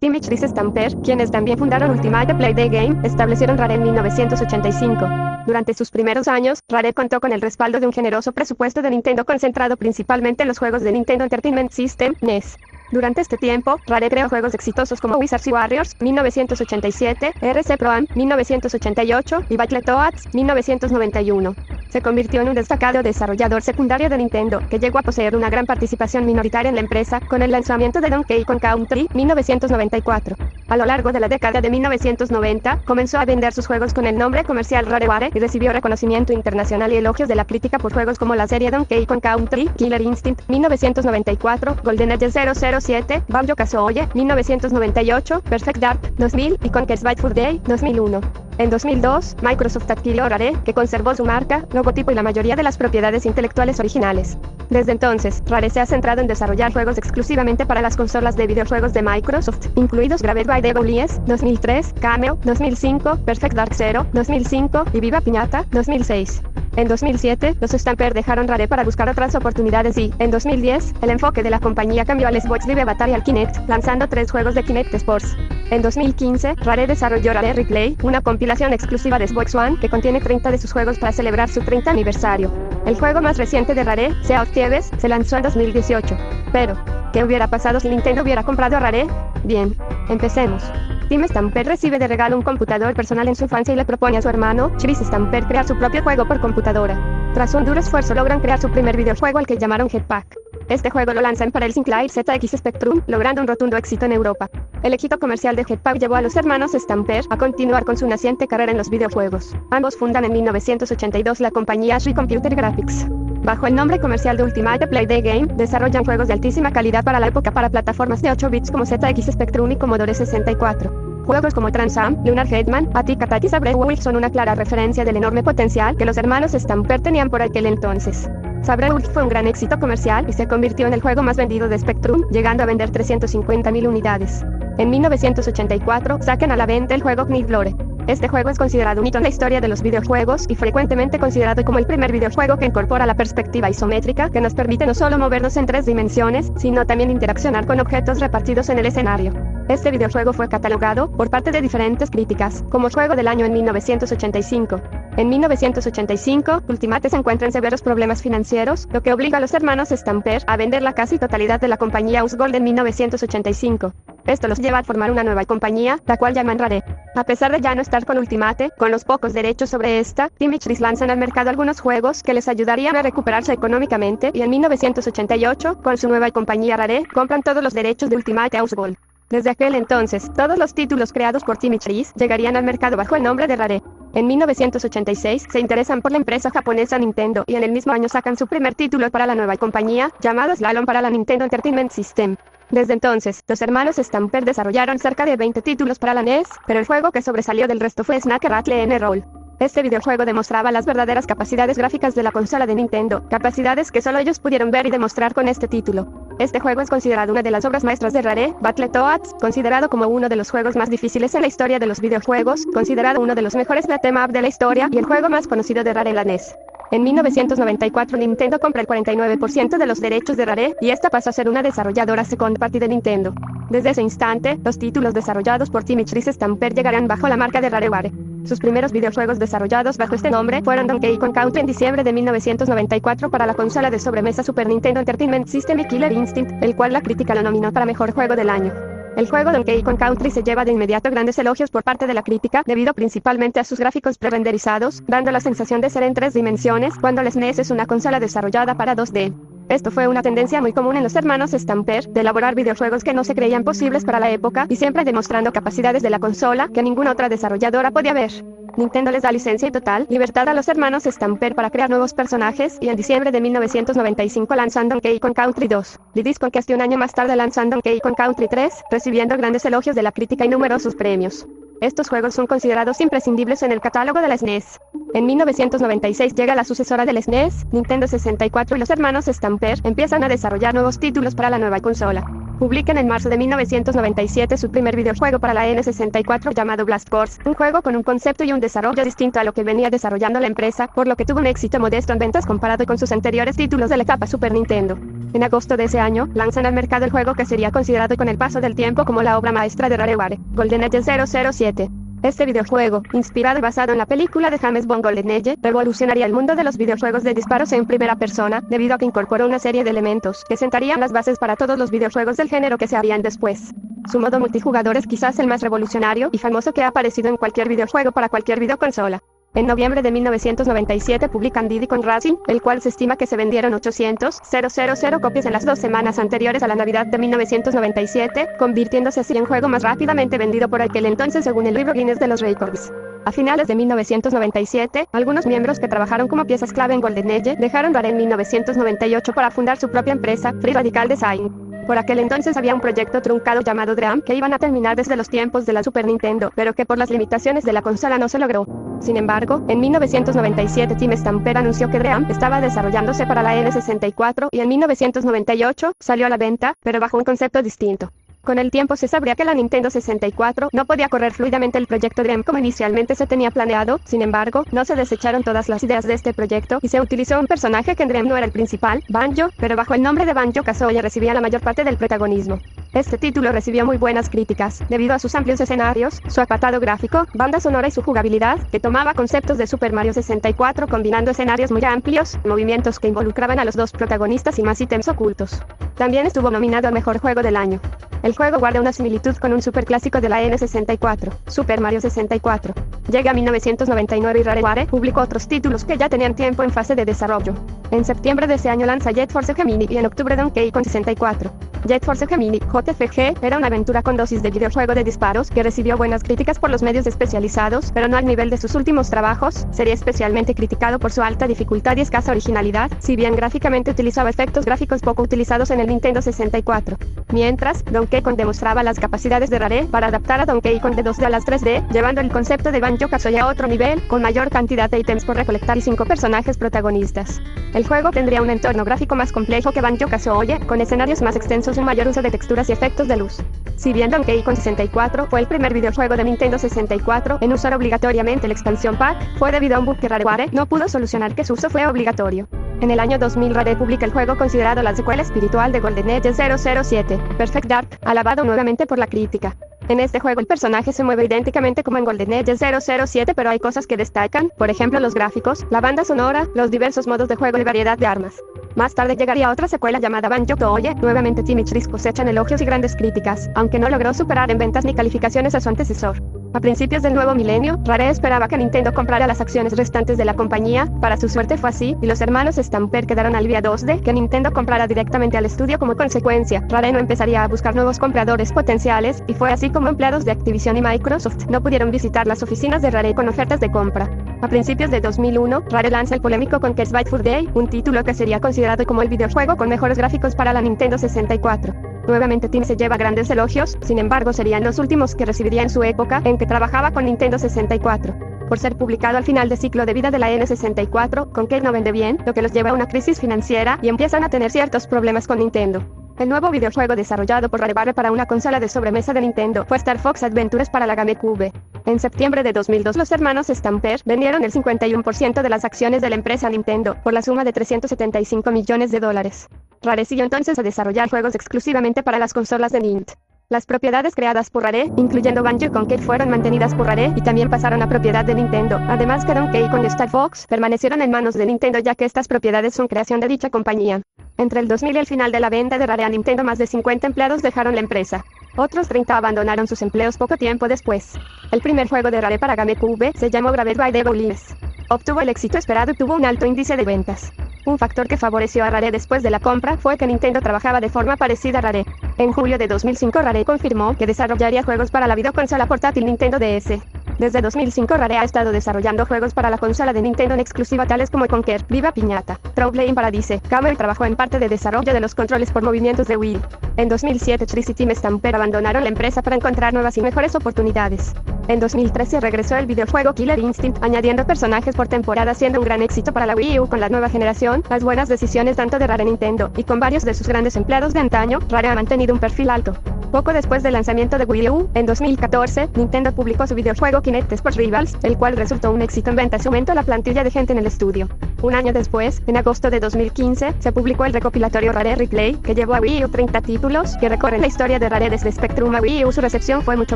Tim y Chris Stamper, quienes también fundaron Ultimate Play the Game, establecieron Rare en 1985. Durante sus primeros años, Rare contó con el respaldo de un generoso presupuesto de Nintendo concentrado principalmente en los juegos de Nintendo Entertainment System, NES. Durante este tiempo, Rare creó juegos exitosos como Wizards y Warriors, 1987, RC Pro-Am, 1988 y Battletoads, 1991. Se convirtió en un destacado desarrollador secundario de Nintendo, que llegó a poseer una gran participación minoritaria en la empresa, con el lanzamiento de Donkey Kong Country, 1994. A lo largo de la década de 1990, comenzó a vender sus juegos con el nombre comercial Rareware y recibió reconocimiento internacional y elogios de la crítica por juegos como la serie Donkey Kong Country, Killer Instinct, 1994, GoldenEye 007, Banjo-Kazooie, 1998, Perfect Dark, 2000 y Conker's Bad Fur Day, 2001. En 2002, Microsoft adquirió Rare, que conservó su marca, logotipo y la mayoría de las propiedades intelectuales originales. Desde entonces, Rare se ha centrado en desarrollar juegos exclusivamente para las consolas de videojuegos de Microsoft, incluidos Graved by Devil Eyes, 2003, Cameo, 2005, Perfect Dark Zero, 2005 y Viva Piñata, 2006. En 2007, los Stamper dejaron Rare para buscar otras oportunidades y, en 2010, el enfoque de la compañía cambió al Xbox Live Avatar y al Kinect, lanzando 3 juegos de Kinect Sports. En 2015, Rare desarrolló Rare Replay, una compilación exclusiva de Xbox One que contiene 30 de sus juegos para celebrar su 30 aniversario. El juego más reciente de Rare, Sea of Thieves, se lanzó en 2018. Pero, ¿qué hubiera pasado si Nintendo hubiera comprado a Rare? Bien, empecemos. Tim Stamper recibe de regalo un computador personal en su infancia y le propone a su hermano, Chris Stamper, crear su propio juego por computadora. Tras un duro esfuerzo logran crear su primer videojuego al que llamaron Jetpack. Este juego lo lanzan para el Sinclair ZX Spectrum, logrando un rotundo éxito en Europa. El éxito comercial de Jetpack llevó a los hermanos Stamper a continuar con su naciente carrera en los videojuegos. Ambos fundan en 1982 la compañía Ashley Computer Graphics. Bajo el nombre comercial de Ultimate Play the Game, desarrollan juegos de altísima calidad para la época para plataformas de 8 bits como ZX Spectrum y Commodore 64. Juegos como Trans Am, Lunar Headman, Attica Tat y Sabre Wulf son una clara referencia del enorme potencial que los hermanos Stamper tenían por aquel entonces. Sabre Wulf fue un gran éxito comercial y se convirtió en el juego más vendido de Spectrum, llegando a vender 350.000 unidades. En 1984, sacan a la venta el juego Kniflore. Este juego es considerado un hito en la historia de los videojuegos y frecuentemente considerado como el primer videojuego que incorpora la perspectiva isométrica que nos permite no solo movernos en 3 dimensiones, sino también interaccionar con objetos repartidos en el escenario. Este videojuego fue catalogado, por parte de diferentes críticas, como juego del año en 1985. En 1985, Ultimate se encuentra en severos problemas financieros, lo que obliga a los hermanos Stamper a vender la casi totalidad de la compañía Osgold en 1985. Esto los lleva a formar una nueva compañía, la cual llaman Rare. A pesar de ya no estar con Ultimate, con los pocos derechos sobre esta, Tim y Chris lanzan al mercado algunos juegos que les ayudarían a recuperarse económicamente y en 1988, con su nueva compañía Rare, compran todos los derechos de Ultimate a Osgold. Desde aquel entonces, todos los títulos creados por Tim y Chris llegarían al mercado bajo el nombre de Rare. En 1986, se interesan por la empresa japonesa Nintendo y en el mismo año sacan su primer título para la nueva compañía, llamado Slalom para la Nintendo Entertainment System. Desde entonces, los hermanos Stamper desarrollaron cerca de 20 títulos para la NES, pero el juego que sobresalió del resto fue Snacker Rattle N-Roll. Este videojuego demostraba las verdaderas capacidades gráficas de la consola de Nintendo, capacidades que solo ellos pudieron ver y demostrar con este título. Este juego es considerado una de las obras maestras de Rare, Battletoads, considerado como uno de los juegos más difíciles en la historia de los videojuegos, considerado uno de los mejores beat'em up de la historia y el juego más conocido de Rare en la NES. En 1994 Nintendo compra el 49% de los derechos de Rare, y esta pasa a ser una desarrolladora second party de Nintendo. Desde ese instante, los títulos desarrollados por Tim y Chris Stamper llegarán bajo la marca de Rareware. Sus primeros videojuegos desarrollados bajo este nombre fueron Donkey Kong Country en diciembre de 1994 para la consola de sobremesa Super Nintendo Entertainment System y Killer Instinct, el cual la crítica lo nominó para mejor juego del año. El juego Donkey Kong Country se lleva de inmediato grandes elogios por parte de la crítica, debido principalmente a sus gráficos pre-renderizados, dando la sensación de ser en 3 dimensiones, cuando la SNES es una consola desarrollada para 2D. Esto fue una tendencia muy común en los hermanos Stamper, de elaborar videojuegos que no se creían posibles para la época, y siempre demostrando capacidades de la consola que ninguna otra desarrolladora podía ver. Nintendo les da licencia y total libertad a los hermanos Stamper para crear nuevos personajes, y en diciembre de 1995 lanzan Donkey Kong Country 2. Diddy's Conquest un año más tarde lanzan Donkey Kong Country 3, recibiendo grandes elogios de la crítica y numerosos premios. Estos juegos son considerados imprescindibles en el catálogo de la SNES. En 1996 llega la sucesora del SNES, Nintendo 64, y los hermanos Stamper empiezan a desarrollar nuevos títulos para la nueva consola. publican en marzo de 1997 su primer videojuego para la N64 llamado Blast Corps, un juego con un concepto y un desarrollo distinto a lo que venía desarrollando la empresa, por lo que tuvo un éxito modesto en ventas comparado con sus anteriores títulos de la etapa Super Nintendo. En agosto de ese año, lanzan al mercado el juego que sería considerado con el paso del tiempo como la obra maestra de Rareware, GoldenEye 007. Este videojuego, inspirado y basado en la película de James Bond GoldenEye, revolucionaría el mundo de los videojuegos de disparos en primera persona, debido a que incorporó una serie de elementos que sentarían las bases para todos los videojuegos del género que se harían después. Su modo multijugador es quizás el más revolucionario y famoso que ha aparecido en cualquier videojuego para cualquier videoconsola. En noviembre de 1997 publican Diddy Kong Racing, el cual se estima que se vendieron 800.000 copias en las 2 semanas anteriores a la Navidad de 1997, convirtiéndose así en juego más rápidamente vendido por aquel entonces según el libro Guinness de los Récords. A finales de 1997, algunos miembros que trabajaron como piezas clave en GoldenEye dejaron Rare en 1998 para fundar su propia empresa, Free Radical Design. Por aquel entonces había un proyecto truncado llamado Dream que iban a terminar desde los tiempos de la Super Nintendo, pero que por las limitaciones de la consola no se logró. Sin embargo, en 1997 Tim Stamper anunció que Dream estaba desarrollándose para la N64 y en 1998 salió a la venta, pero bajo un concepto distinto. Con el tiempo se sabría que la Nintendo 64 no podía correr fluidamente el proyecto Dream como inicialmente se tenía planeado, sin embargo, no se desecharon todas las ideas de este proyecto y se utilizó un personaje que en Dream no era el principal, Banjo, pero bajo el nombre de Banjo-Kazooie recibía la mayor parte del protagonismo. Este título recibió muy buenas críticas, debido a sus amplios escenarios, su apartado gráfico, banda sonora y su jugabilidad, que tomaba conceptos de Super Mario 64 combinando escenarios muy amplios, movimientos que involucraban a los dos protagonistas y más ítems ocultos. También estuvo nominado al Mejor Juego del Año. El juego guarda una similitud con un superclásico de la N64, Super Mario 64. Llega a 1999 y Rareware publicó otros títulos que ya tenían tiempo en fase de desarrollo. En septiembre de ese año lanza Jet Force Gemini y en octubre Donkey Kong 64. Jet Force Gemini, JFG, era una aventura con dosis de videojuego de disparos que recibió buenas críticas por los medios especializados, pero no al nivel de sus últimos trabajos. Sería especialmente criticado por su alta dificultad y escasa originalidad, si bien gráficamente utilizaba efectos gráficos poco utilizados en el Nintendo 64. Mientras, Donkey Kong demostraba las capacidades de Rare para adaptar a Donkey Kong de 2D a las 3D, llevando el concepto de Banjo-Kazooie a otro nivel, con mayor cantidad de ítems por recolectar y 5 personajes protagonistas. El juego tendría un entorno gráfico más complejo que Banjo-Kazooie, con escenarios más extensos y un mayor uso de texturas y efectos de luz. Si bien Donkey Kong 64 fue el primer videojuego de Nintendo 64 en usar obligatoriamente la expansión Pack, fue debido a un bug que Rareware no pudo solucionar que su uso fue obligatorio. En el año 2000 Rare publica el juego considerado la secuela espiritual de GoldenEye 007, Perfect Dark, alabado nuevamente por la crítica. En este juego el personaje se mueve idénticamente como en GoldenEye 007, pero hay cosas que destacan, por ejemplo los gráficos, la banda sonora, los diversos modos de juego y variedad de armas. Más tarde llegaría otra secuela llamada Banjo-Kazooie, nuevamente Team Ichris cosechan elogios y grandes críticas, aunque no logró superar en ventas ni calificaciones a su antecesor. A principios del nuevo milenio, Rare esperaba que Nintendo comprara las acciones restantes de la compañía, para su suerte fue así, y los hermanos Stamper quedaron al día 2 de que Nintendo comprara directamente al estudio como consecuencia. Rare no empezaría a buscar nuevos compradores potenciales, y fue así como empleados de Activision y Microsoft no pudieron visitar las oficinas de Rare con ofertas de compra. A principios de 2001, Rare lanza el polémico Conker's Bad Fur Day, un título que sería considerado como el videojuego con mejores gráficos para la Nintendo 64. Nuevamente Tim se lleva grandes elogios, sin embargo serían los últimos que recibiría en su época en que trabajaba con Nintendo 64. Por ser publicado al final del ciclo de vida de la N64, Conker no vende bien, lo que los lleva a una crisis financiera y empiezan a tener ciertos problemas con Nintendo. El nuevo videojuego desarrollado por Rareware para una consola de sobremesa de Nintendo fue Star Fox Adventures para la GameCube. En septiembre de 2002 los hermanos Stamper vendieron el 51% de las acciones de la empresa Nintendo, por la suma de $375 millones. Rare siguió entonces a desarrollar juegos exclusivamente para las consolas de Nintendo. Las propiedades creadas por Rare, incluyendo Banjo y Conker, fueron mantenidas por Rare y también pasaron a propiedad de Nintendo, además que Donkey Kong y Star Fox permanecieron en manos de Nintendo ya que estas propiedades son creación de dicha compañía. Entre el 2000 y el final de la venta de Rare a Nintendo, más de 50 empleados dejaron la empresa. Otros 30 abandonaron sus empleos poco tiempo después. El primer juego de Rare para GameCube se llamó Braved by the Bullies. Obtuvo el éxito esperado y tuvo un alto índice de ventas. Un factor que favoreció a Rare después de la compra fue que Nintendo trabajaba de forma parecida a Rare. En julio de 2005 Rare confirmó que desarrollaría juegos para la videoconsola portátil Nintendo DS. Desde 2005 Rare ha estado desarrollando juegos para la consola de Nintendo en exclusiva tales como Conker, Viva Piñata, Trouble in Paradise. Camel trabajó en parte de desarrollo de los controles por movimientos de Wii. En 2007 Chris y Tim Stamper abandonaron la empresa para encontrar nuevas y mejores oportunidades. En 2013 regresó el videojuego Killer Instinct, añadiendo personajes por temporada, siendo un gran éxito para la Wii U. Con la nueva generación, las buenas decisiones tanto de Rare Nintendo, y con varios de sus grandes empleados de antaño, Rare ha mantenido un perfil alto. Poco después del lanzamiento de Wii U, en 2014, Nintendo publicó su videojuego Kinect Sports Rivals, el cual resultó un éxito en ventas y aumentó la plantilla de gente en el estudio. Un año después, en agosto de 2015, se publicó el recopilatorio Rare Replay, que llevó a Wii U 30 títulos, que recorren la historia de Rare desde Spectrum a Wii U. Su recepción fue mucho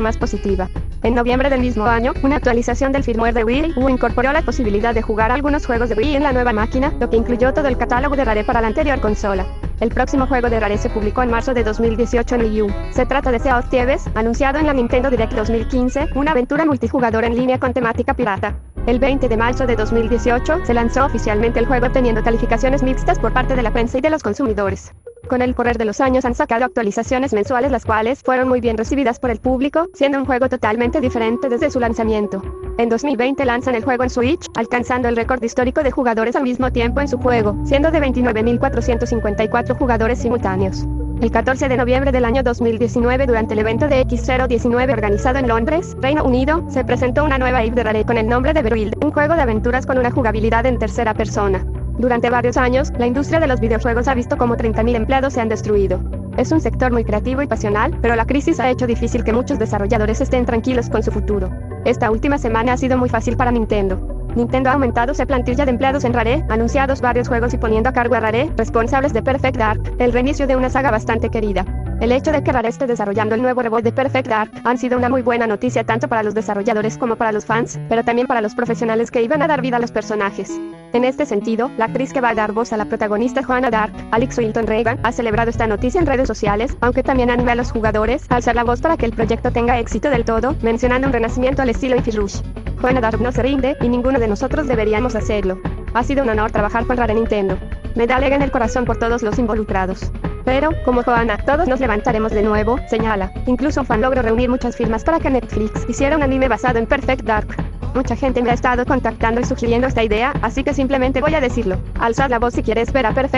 más positiva. En noviembre del mismo año, una actualización del firmware de Wii U incorporó la posibilidad de jugar algunos juegos de Wii en la nueva máquina, lo que incluyó todo el catálogo de Rare para la anterior consola. El próximo juego de Rare se publicó en marzo de 2018 en Wii U. Se trata de Sea of Thieves, anunciado en la Nintendo Direct 2015, una aventura multijugador en línea con temática pirata. El 20 de marzo de 2018, se lanzó oficialmente el juego, obteniendo calificaciones mixtas por parte de la prensa y de los consumidores. Con el correr de los años han sacado actualizaciones mensuales, las cuales fueron muy bien recibidas por el público, siendo un juego totalmente diferente desde su lanzamiento. En 2020 lanzan el juego en Switch, alcanzando el récord histórico de jugadores al mismo tiempo en su juego, siendo de 29.454 jugadores simultáneos. El 14 de noviembre del año 2019, durante el evento de X019 organizado en Londres, Reino Unido, se presentó una nueva IP de Rare con el nombre de Beruiled, un juego de aventuras con una jugabilidad en tercera persona. Durante varios años, la industria de los videojuegos ha visto cómo 30.000 empleados se han destruido. Es un sector muy creativo y pasional, pero la crisis ha hecho difícil que muchos desarrolladores estén tranquilos con su futuro. Esta última semana ha sido muy fácil para Nintendo. Nintendo ha aumentado su plantilla de empleados en Rare, anunciados varios juegos y poniendo a cargo a Rare, responsables de Perfect Dark, el reinicio de una saga bastante querida. El hecho de que Rare esté desarrollando el nuevo reboot de Perfect Dark han sido una muy buena noticia tanto para los desarrolladores como para los fans, pero también para los profesionales que iban a dar vida a los personajes. En este sentido, la actriz que va a dar voz a la protagonista Joanna Dark, Alex Winton Reagan, ha celebrado esta noticia en redes sociales, aunque también anima a los jugadores a alzar la voz para que el proyecto tenga éxito del todo, mencionando un renacimiento al estilo Infi Rush. Joanna Dark no se rinde, y ninguno de nosotros deberíamos hacerlo. Ha sido un honor trabajar con Rare Nintendo. Me da alegría en el corazón por todos los involucrados. Pero, como Joanna, todos nos levantaremos de nuevo, señala. Incluso un fan logró reunir muchas firmas para que Netflix hiciera un anime basado en Perfect Dark. Mucha gente me ha estado contactando y sugiriendo esta idea, así que simplemente voy a decirlo. Alzad la voz si quieres ver a Perfect